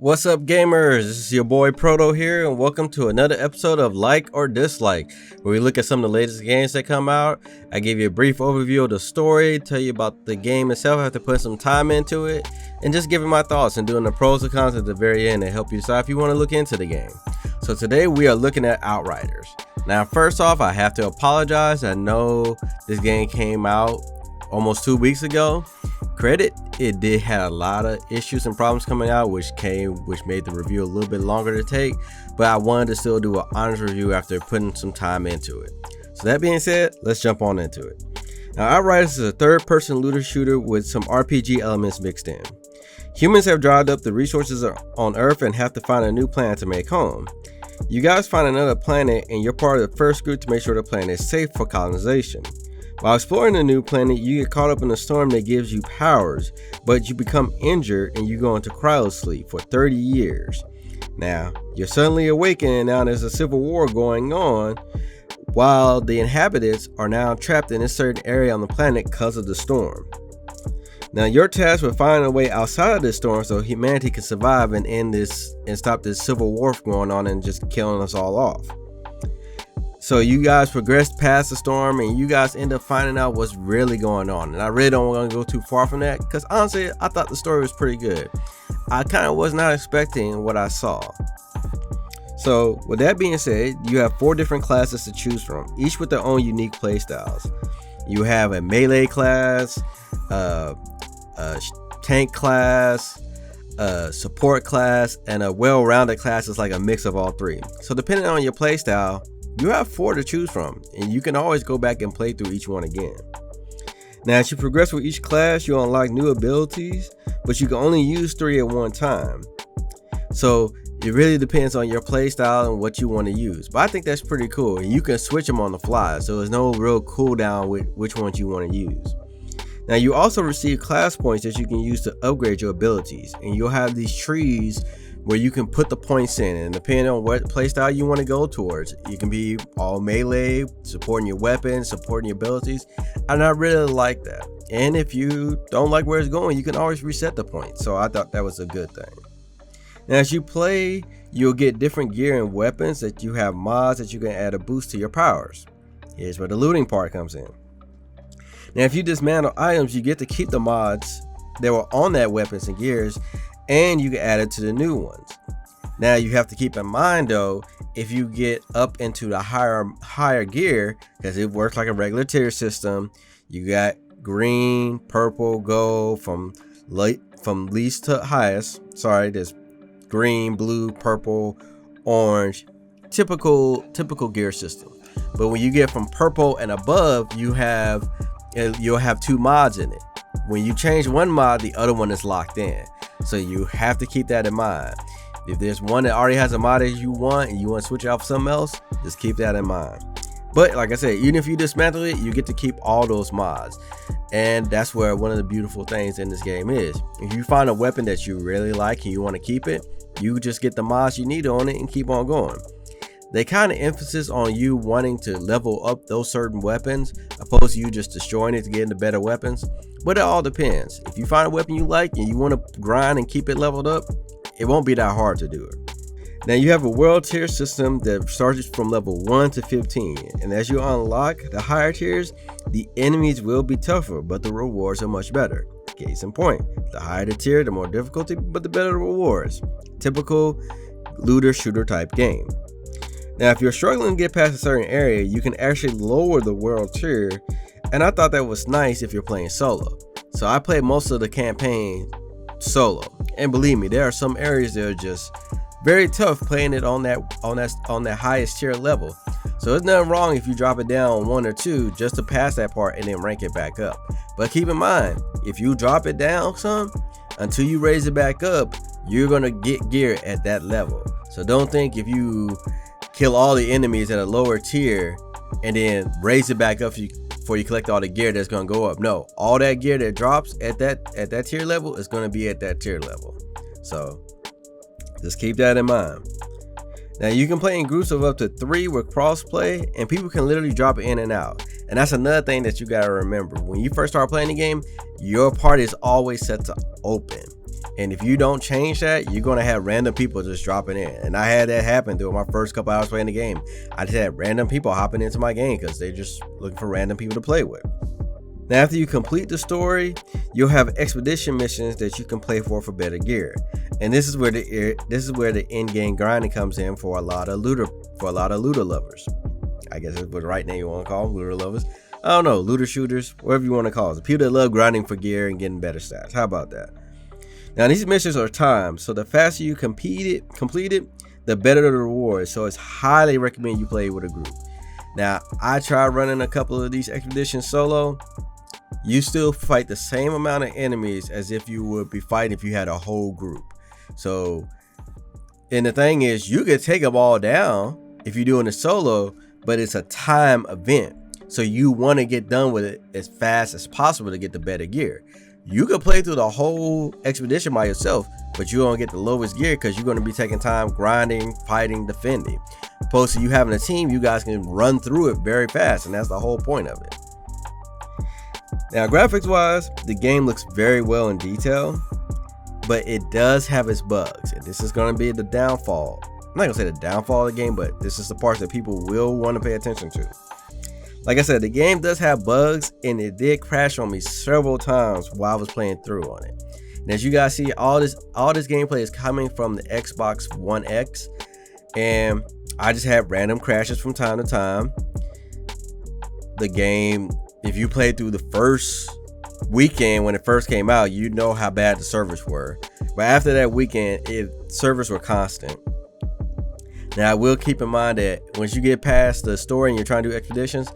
What's up, gamers? This is your boy Proto here, and welcome to another episode of Like or Dislike, where we look at some of the latest games that come out. I give you a brief overview of the story, tell you about the game itself after putting some time into it, and just giving my thoughts and doing the pros and cons at the very end to help you decide if you want to look into the game. So today we are looking at Outriders. Now, first off, I have to apologize. I know this game came out almost 2 weeks ago. Credit, it did have a lot of issues and problems coming out, which made the review a little bit longer to take, but I wanted to still do an honest review after putting some time into it. So that being said, let's jump on into it. Now, Outriders is a third-person looter shooter with some RPG elements mixed in. Humans have dried up the resources on Earth and have to find a new planet to make home. You guys find another planet and you're part of the first group to make sure the planet is safe for colonization. While exploring the new planet, you get caught up in a storm that gives you powers, but you become injured and you go into cryosleep for 30 years. Now, you're suddenly awakened and now there's a civil war going on, while the inhabitants are now trapped in a certain area on the planet because of the storm. Now, you're tasked with finding a way outside of this storm so humanity can survive and end this and stop this civil war from going on and just killing us all off. So you guys progress past the storm and you guys end up finding out what's really going on. And I really don't want to go too far from that because honestly, I thought the story was pretty good. I kind of was not expecting what I saw. So with that being said, you have 4 different classes to choose from, each with their own unique playstyles. You have a melee class, a tank class, a support class, and a well-rounded class is like a mix of all 3. So depending on your playstyle, you have 4 to choose from, and you can always go back and play through each one again. Now, as you progress with each class, you unlock new abilities, but you can only use 3 at one time. So it really depends on your playstyle and what you want to use. But I think that's pretty cool, and you can switch them on the fly, so there's no real cooldown with which ones you want to use. Now, you also receive class points that you can use to upgrade your abilities, and you'll have these trees where you can put the points in, and depending on what playstyle you want to go towards, you can be all melee, supporting your weapons, supporting your abilities, and I really like that. And if you don't like where it's going, you can always reset the points, so I thought that was a good thing. Now, as you play, you'll get different gear and weapons that you have mods that you can add a boost to your powers. Here's where the looting part comes in. Now, if you dismantle items, you get to keep the mods that were on that weapons and gears, and you can add it to the new ones. Now, you have to keep in mind though, if you get up into the higher gear, because it works like a regular tier system, you got green, purple, gold from least to highest. Sorry, there's green, blue, purple, orange, typical gear system. But when you get from purple and above, you'll have 2 mods in it. When you change one mod, the other one is locked in. So you have to keep that in mind. If there's one that already has a mod that you want and you want to switch out for something else, just keep that in mind. But like I said, even if you dismantle it, you get to keep all those mods. And that's where one of the beautiful things in this game is. If you find a weapon that you really like and you want to keep it, you just get the mods you need on it and keep on going. They kind of emphasis on you wanting to level up those certain weapons opposed to you just destroying it to get into better weapons. But it all depends. If you find a weapon you like and you want to grind and keep it leveled up, it won't be that hard to do it. Now, you have a world tier system that starts from level 1 to 15. And as you unlock the higher tiers, the enemies will be tougher, but the rewards are much better. Case in point, the higher the tier, the more difficulty, but the better the rewards. Typical looter shooter type game. Now, if you're struggling to get past a certain area, you can actually lower the world tier, and I thought that was nice if you're playing solo. So I played most of the campaign solo, and believe me, there are some areas that are just very tough playing it on that highest tier level. So there's nothing wrong if you drop it down 1 or 2 just to pass that part and then rank it back up. But keep in mind, if you drop it down some, until you raise it back up, you're gonna get gear at that level. So don't think if you kill all the enemies at a lower tier and then raise it back up before you collect all the gear that's going to go up. No, all that gear that drops at that tier level is going to be at that tier level. So just keep that in mind. Now, you can play in groups of up to 3 with crossplay, and people can literally drop in and out. And that's another thing that you got to remember. When you first start playing the game, your party is always set to open. And if you don't change that, you're going to have random people just dropping in. And I had that happen during my first couple hours playing the game. I just had random people hopping into my game because they're just looking for random people to play with. Now, after you complete the story, you'll have expedition missions that you can play for better gear. And this is where the in-game grinding comes in for a lot of looter lovers. I guess that's what the right name you want to call them, looter lovers. I don't know, looter shooters, whatever you want to call it. The people that love grinding for gear and getting better stats. How about that? Now, these missions are timed, so the faster you complete it, the better the reward. So it's highly recommend you play with a group. Now, I tried running a couple of these expeditions solo. You still fight the same amount of enemies as if you would be fighting if you had a whole group. So, and the thing is, you could take them all down if you're doing it solo, but it's a time event. So you want to get done with it as fast as possible to get the better gear. You could play through the whole expedition by yourself, but you're going to get the lowest gear because you're going to be taking time grinding, fighting, defending. Opposed to you having a team, you guys can run through it very fast, and that's the whole point of it. Now, graphics wise, the game looks very well in detail, but it does have its bugs, and this is going to be the downfall. I'm not going to say the downfall of the game, but this is the part that people will want to pay attention to. Like I said, the game does have bugs, and it did crash on me several times while I was playing through on it. And as you guys see, all this gameplay is coming from the Xbox One X, and I just had random crashes from time to time. The game, if you played through the first weekend when it first came out, you know how bad the servers were. But after that weekend, servers were constant. Now, I will keep in mind that once you get past the story and you're trying to do expeditions,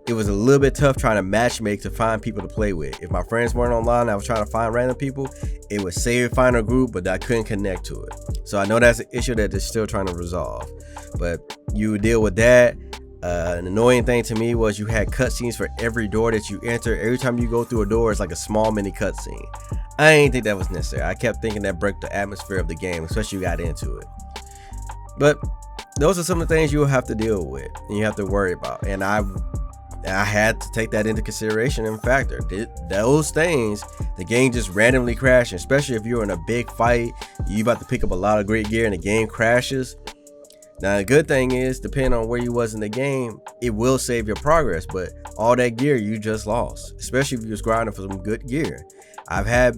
it was a little bit tough trying to matchmake to find people to play with. If my friends weren't online, I was trying to find random people. It would say to find a group, but I couldn't connect to it. So I know that's an issue that they're still trying to resolve. But you deal with that. An annoying thing to me was you had cutscenes for every door that you enter. Every time you go through a door, it's like a small mini cutscene. I didn't think that was necessary. I kept thinking that broke the atmosphere of the game, especially you got into it. But those are some of the things you'll have to deal with and you have to worry about. And I had to take that into consideration and factor. Those things, the game just randomly crashing, especially if you're in a big fight, you about to pick up a lot of great gear and the game crashes. Now, the good thing is, depending on where you was in the game, it will save your progress, but all that gear you just lost, especially if you was grinding for some good gear. I've had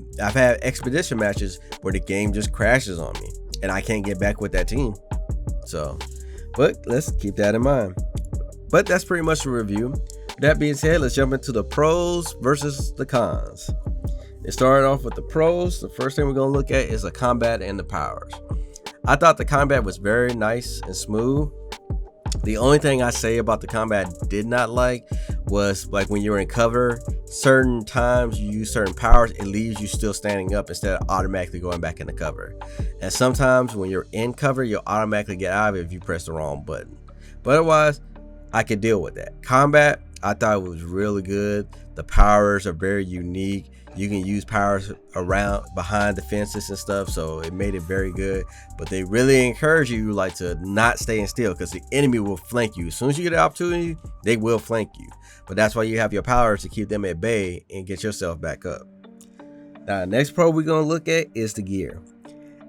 expedition matches where the game just crashes on me and I can't get back with that team. So, but let's keep that in mind. But that's pretty much the review. That being said, let's jump into the pros versus the cons. It started off with the pros. The first thing we're going to look at is the combat and the powers. I thought the combat was very nice and smooth. The only thing I say about the combat I did not like was like when you're in cover, certain times you use certain powers, it leaves you still standing up instead of automatically going back into cover. And sometimes when you're in cover, you'll automatically get out of it if you press the wrong button. But otherwise, I could deal with that. Combat, I thought it was really good. The powers are very unique. You can use powers around behind the fences and stuff, so it made it very good. But they really encourage you like to not stay still because the enemy will flank you. As soon as you get the opportunity, they will flank you. But that's why you have your powers to keep them at bay and get yourself back up. Now, the next pro we're going to look at is the gear.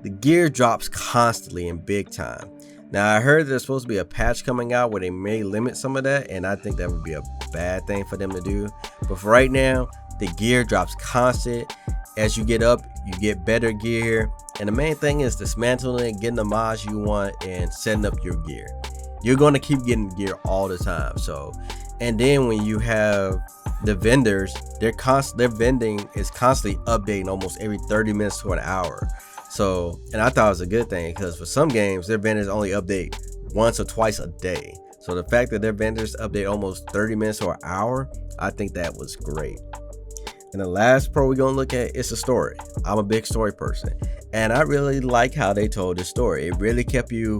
The gear drops constantly and big time. Now, I heard there's supposed to be a patch coming out where they may limit some of that, and I think that would be a bad thing for them to do. But for right now, the gear drops constant. As you get up, you get better gear. And the main thing is dismantling, getting the mods you want, and setting up your gear. You're going to keep getting gear all the time. So, and then when you have the vendors, their vending is constantly updating almost every 30 minutes to an hour. So, and I thought it was a good thing because for some games, their vendors only update once or twice a day. So the fact that their vendors update almost 30 minutes or an hour, I think that was great. And the last pro we're going to look at is the story. I'm a big story person, and I really like how they told the story. It really kept you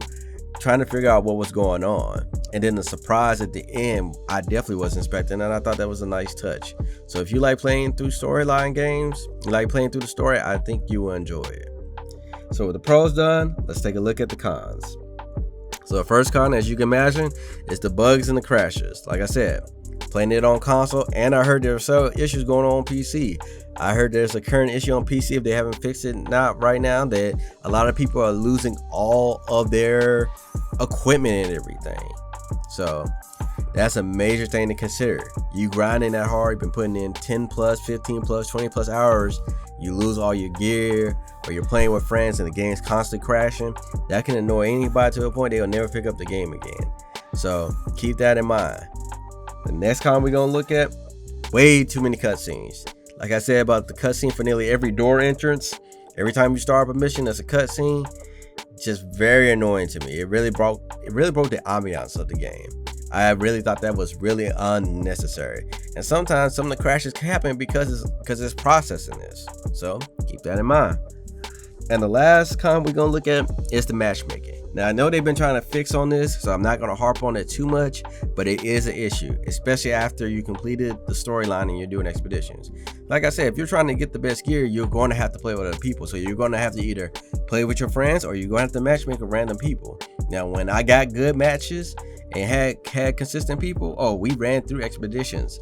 trying to figure out what was going on. And then the surprise at the end, I definitely wasn't expecting, and I thought that was a nice touch. So if you like playing through storyline games, you like playing through the story, I think you will enjoy it. So with the pros done, let's take a look at the cons. So the first con, as you can imagine, is the bugs and the crashes. Like I said, playing it on console, and I heard there are several issues going on PC. I heard there's a current issue on PC, if they haven't fixed it not right now, that a lot of people are losing all of their equipment and everything. So that's a major thing to consider. You grinding that hard, you've been putting in 10 plus, 15 plus, 20 plus hours, you lose all your gear, or you're playing with friends and the game's constantly crashing. That can annoy anybody to a point they'll never pick up the game again. So keep that in mind. The next con we're gonna look at, way too many cutscenes. Like I said about the cutscene for nearly every door entrance, every time you start up a mission, there's a cutscene. Just very annoying to me. It really broke the ambiance of the game. I really thought that was really unnecessary. And sometimes some of the crashes can happen because it's processing this. So keep that in mind. And the last con we're gonna look at is the matchmaking. Now I know they've been trying to fix on this, so I'm not gonna harp on it too much, but it is an issue, especially after you completed the storyline and you're doing expeditions. Like I said, if you're trying to get the best gear, you're going to have to play with other people. So you're going to have to either play with your friends or you're going to have to matchmake with random people. Now, when I got good matches and had consistent people, oh, we ran through expeditions,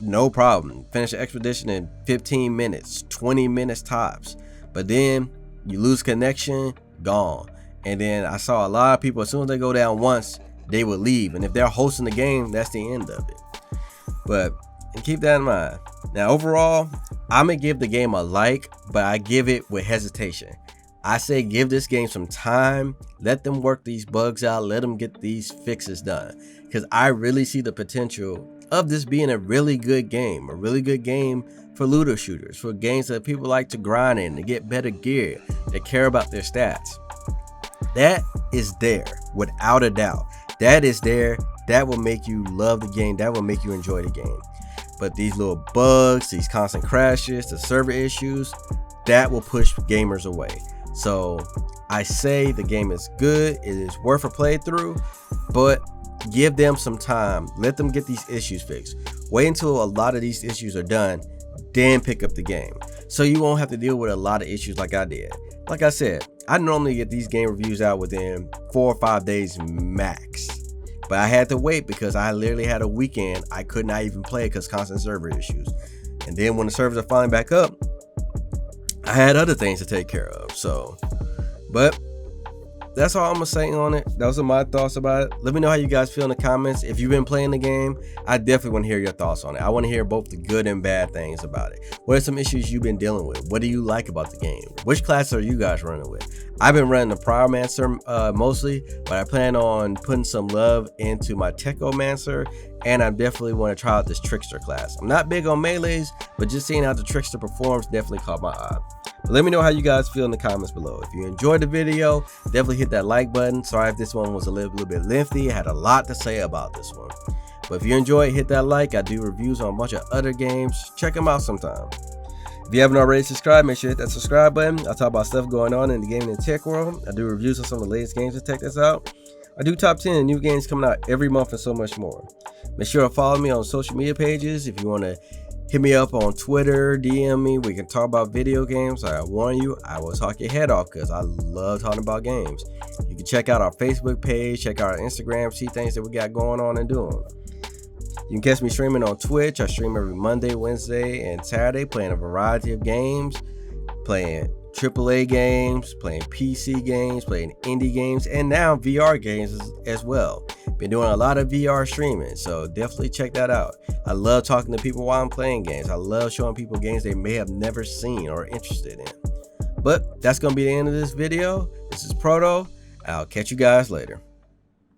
no problem. Finish the expedition in 15 minutes, 20 minutes tops. But then you lose connection, gone. And then I saw a lot of people, as soon as they go down once, they would leave. And if they're hosting the game, that's the end of it. But keep that in mind. Now, overall, I'm going to give the game a like, but I give it with hesitation. I say give this game some time. Let them work these bugs out. Let them get these fixes done. Because I really see the potential of this being a really good game. A really good game for looter shooters. For games that people like to grind in, to get better gear, that care about their stats. That is there, without a doubt. That is there. That will make you love the game. That will make you enjoy the game. But these little bugs, these constant crashes, the server issues, that will push gamers away. So I say the game is good. It is worth a playthrough, but give them some time. Let them get these issues fixed. Wait until a lot of these issues are done, then pick up the game. So you won't have to deal with a lot of issues like I did. Like I said, I normally get these game reviews out within 4 or 5 days max. But I had to wait because I literally had a weekend I could not even play because constant server issues. And then when the servers are finally back up, I had other things to take care of. So, but that's all I'm gonna say on it. Those are my thoughts about it. Let me know how you guys feel in the comments. If you've been playing the game, I definitely want to hear your thoughts on it. I want to hear both the good and bad things about it. What are some issues you've been dealing with? What do you like about the game? Which classes are you guys running with? I've been running the Pyromancer mostly, but I plan on putting some love into my Techomancer, and I definitely want to try out this Trickster class. I'm not big on melees, but just seeing how the Trickster performs definitely caught my eye. But let me know how you guys feel in the comments below. If you enjoyed the video, definitely hit that like button. Sorry if this one was a little bit lengthy. I had a lot to say about this one. But if you enjoyed, hit that like. I do reviews on a bunch of other games. Check them out sometime. If you haven't already subscribed, make sure you hit that subscribe button. I talk about stuff going on in the gaming and tech world. I do reviews on some of the latest games to check this out. I do top 10 new games coming out every month and so much more. Make sure to follow me on social media pages. If you want to hit me up on Twitter, DM me. We can talk about video games. I warn you, I will talk your head off because I love talking about games. You can check out our Facebook page, check out our Instagram, see things that we got going on and doing. You can catch me streaming on Twitch. I stream every Monday, Wednesday, and Saturday, playing a variety of games, playing AAA games, playing PC games, playing indie games, and now VR games as well. Been doing a lot of VR streaming, so definitely check that out. I love talking to people while I'm playing games. I love showing people games they may have never seen or interested in. But that's going to be the end of this video. This is Proto. I'll catch you guys later.